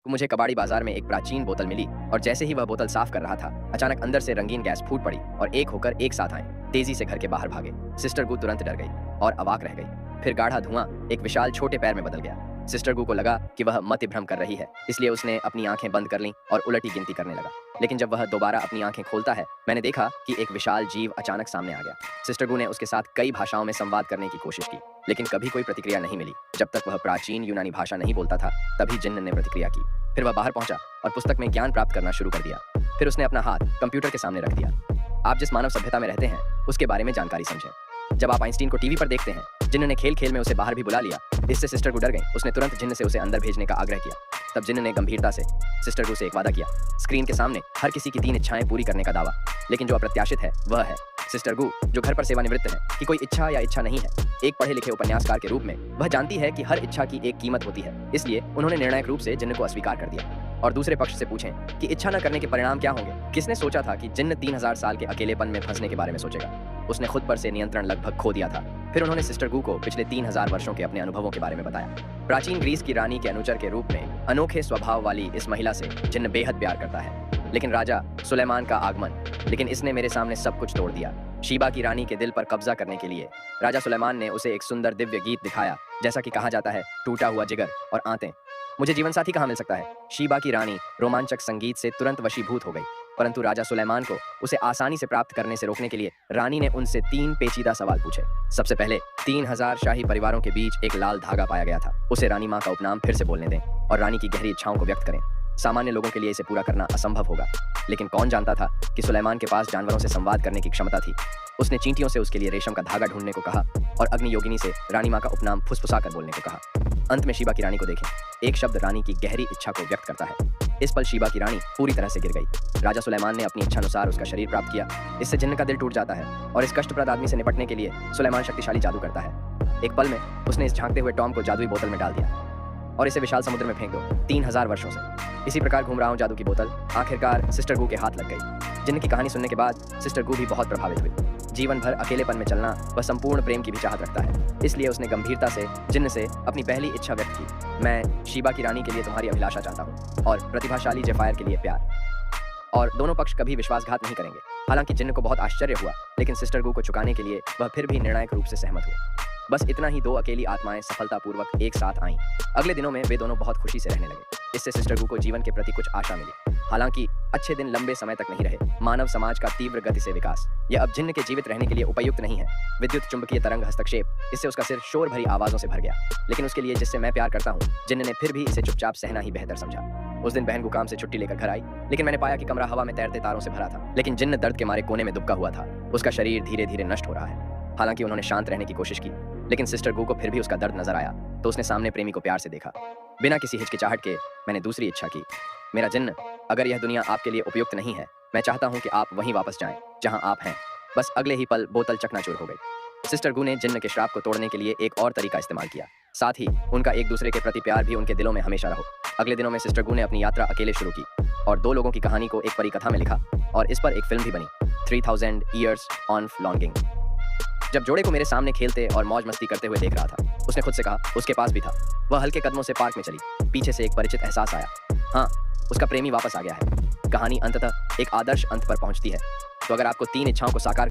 मुझे कबाड़ी बाजार में एक प्राचीन बोतल मिली और जैसे ही वह बोतल साफ कर रहा था, अचानक अंदर से रंगीन गैस फूट पड़ी और एक होकर एक साथ आए तेजी से घर के बाहर भागे। सिस्टर गू तुरंत डर गई और अवाक रह गई। फिर गाढ़ा धुआं एक विशाल छोटे पैर में बदल गया। सिस्टर गू को लगा कि वह मति भ्रम कर रही है, इसलिए उसने अपनी आंखें बंद कर लीं और उलटी गिनती करने लगा। लेकिन जब वह दोबारा अपनी आंखें खोलता है, मैंने देखा कि एक विशाल जीव अचानक सामने आ गया। सिस्टर गू ने उसके साथ कई भाषाओं में संवाद करने की कोशिश की, लेकिन कभी कोई प्रतिक्रिया नहीं मिली। जब तक वह प्राचीन यूनानी भाषा नहीं बोलता था, तभी जिन्न ने प्रतिक्रिया की। फिर वह बाहर पहुंचा और पुस्तक में ज्ञान प्राप्त करना शुरू कर दिया। फिर उसने अपना हाथ कंप्यूटर के सामने रख दिया। आप जिस मानव सभ्यता में रहते हैं, उसके बारे में जानकारी समझें। जब आप आइंस्टीन को टीवी पर देखते हैं, जिन्न ने खेल खेल में उसे बाहर भी बुला लिया। इससे सिस्टर गू डर गई। उसने तुरंत जिन्न से उसे अंदर भेजने का आग्रह किया। तब जिन्न ने गंभीरता से सिस्टर गू से एक वादा किया, स्क्रीन के सामने हर किसी की 3 इच्छाएं पूरी करने का दावा। लेकिन जो अप्रत्याशित है वह है सिस्टर गू, जो घर पर सेवानिवृत्त है, कि कोई इच्छा या इच्छा नहीं है। एक पढ़े लिखे उपन्यासकार के रूप में वह जानती है कि हर इच्छा की एक कीमत होती है, इसलिए उन्होंने निर्णायक रूप से जिन्न को अस्वीकार कर दिया। और दूसरे पक्ष से पूछें कि इच्छा न करने के परिणाम क्या होंगे। किसने सोचा था कि जिन्न 3000 साल के अकेलेपन में फंसने के बारे में सोचेगा। उसने खुद पर से नियंत्रण लगभग खो दिया था। फिर उन्होंने सिस्टर गू को पिछले 3000 वर्षों के अपने अनुभवों के बारे में बताया। प्राचीन ग्रीस की रानी के अनुचर के रूप में अनोखे स्वभाव वाली इस महिला से जिन्न बेहद प्यार करता है। लेकिन राजा सुलेमान का आगमन, लेकिन इसने मेरे सामने सब कुछ तोड़ दिया। शीबा की रानी के दिल पर कब्जा करने के लिए राजा सुलेमान ने उसे एक सुंदर दिव्य गीत दिखाया, जैसा कि कहा जाता है, टूटा हुआ जिगर और आंतें। मुझे जीवन साथी कहाँ मिल सकता है। शीबा की रानी रोमांचक संगीत से तुरंत वशीभूत हो गई, परंतु राजा सुलेमान को उसे आसानी से प्राप्त करने से रोकने के लिए रानी ने उनसे 3 पेचीदा सवाल पूछे। सबसे पहले 3000 शाही परिवारों के बीच एक लाल धागा पाया गया था। उसे रानी माँ का उपनाम फिर से बोलने दें और रानी की गहरी इच्छाओं को व्यक्त करें। सामान्य लोगों के लिए इसे पूरा करना असंभव होगा, लेकिन कौन जानता था कि सुलेमान के पास जानवरों से संवाद करने की क्षमता थी। उसने चींटियों से उसके लिए रेशम का धागा ढूंढने को कहा और अग्नि योगिनी से रानी माँ का उपनाम फुसफुसा कर बोलने को कहा। अंत में शीबा की रानी को देखें। एक शब्द रानी की गहरी इच्छा को व्यक्त करता है। इस पल शीबा की रानी पूरी तरह से गिर गई। राजा सुलेमान ने अपनी इच्छानुसार उसका शरीर प्राप्त किया। इससे जिन्न का दिल टूट जाता है और इस कष्टप्रद आदमी से निपटने के लिए सुलेमान शक्तिशाली जादू करता है। एक पल में उसने इस झांकते हुए टॉम को जादुई बोतल में डाल दिया और इसे विशाल समुद्र में फेंक दो। 3000 वर्षों से इसी प्रकार घूम रहा हूँ जादू की बोतल। आखिरकार सिस्टर गू के हाथ लग गई। जिन्न की कहानी सुनने के बाद सिस्टर गू भी बहुत प्रभावित हुई। जीवन भर अकेलेपन में चलना वह संपूर्ण प्रेम की भी चाहत रखता है, इसलिए उसने गंभीरता से जिन्न से अपनी पहली इच्छा व्यक्त की। मैं शीबा की रानी के लिए तुम्हारी अभिलाषा चाहता हूँ और प्रतिभाशाली जेफायर के लिए प्यार। और दोनों पक्ष कभी विश्वासघात नहीं करेंगे। हालांकि जिन्न को बहुत आश्चर्य हुआ, लेकिन सिस्टर गू को चुकाने के लिए वह फिर भी निर्णायक रूप से सहमत हुए। बस इतना ही 2 अकेली आत्माएं सफलतापूर्वक एक साथ आईं। अगले दिनों में वे दोनों बहुत खुशी से रहने लगे। इससे सिस्टर गू को जीवन के प्रति कुछ आशा मिली। हालांकि अच्छे दिन लंबे समय तक नहीं रहे। मानव समाज का तीव्र गति से विकास यह अब जिन्न के जीवित रहने के लिए उपयुक्त नहीं है। विद्युत चुंबकीय तरंग हस्तक्षेप, इससे उसका सिर शोर भरी आवाजों से भर गया। लेकिन उसके लिए जिससे मैं प्यार करता हूँ, जिन्न ने फिर भी इसे चुपचाप सहना ही बेहतर समझा। उस दिन बहन गू काम से छुट्टी लेकर घर आई, लेकिन मैंने पाया कि कमरा हवा में तैरते तारों से भरा था। लेकिन जिन्न दर्द के मारे कोने में दुबका हुआ था। उसका शरीर धीरे धीरे नष्ट हो रहा है। हालांकि उन्होंने शांत रहने की कोशिश की, लेकिन सिस्टर गू को फिर भी उसका दर्द नजर आया, तो उसने सामने प्रेमी को प्यार से देखा। बिना किसी हिचकिचाहट के मैंने दूसरी इच्छा की, मेरा जिन्न, अगर यह दुनिया आपके लिए उपयुक्त नहीं है, मैं चाहता हूं कि आप वहीं वापस जाएं जहां आप हैं। बस अगले ही पल बोतल चकनाचूर हो गई। सिस्टर गू ने जिन्न के श्राप को तोड़ने के लिए एक और तरीका इस्तेमाल किया। साथ ही उनका एक दूसरे के प्रति प्यार भी उनके दिलों में हमेशा रहो। अगले दिनों में सिस्टर गू ने अपनी यात्रा अकेले शुरू की और 2 लोगों की कहानी को एक परिकथा में लिखा और इस पर एक फिल्म भी बनी, 3000 Years of Longing। जब जोड़े को मेरे सामने खेलते और मौज मस्ती करते हुए देख रहा था, उसने खुद से कहा, उसके पास भी था। वह हल्के कदमों से पार्क में चली। पीछे से एक परिचित एहसास आया, हाँ, उसका प्रेमी वापस आ गया है। कहानी अंततः एक आदर्श अंत पर पहुंचती है। तो अगर आपको 3 इच्छाओं को साकार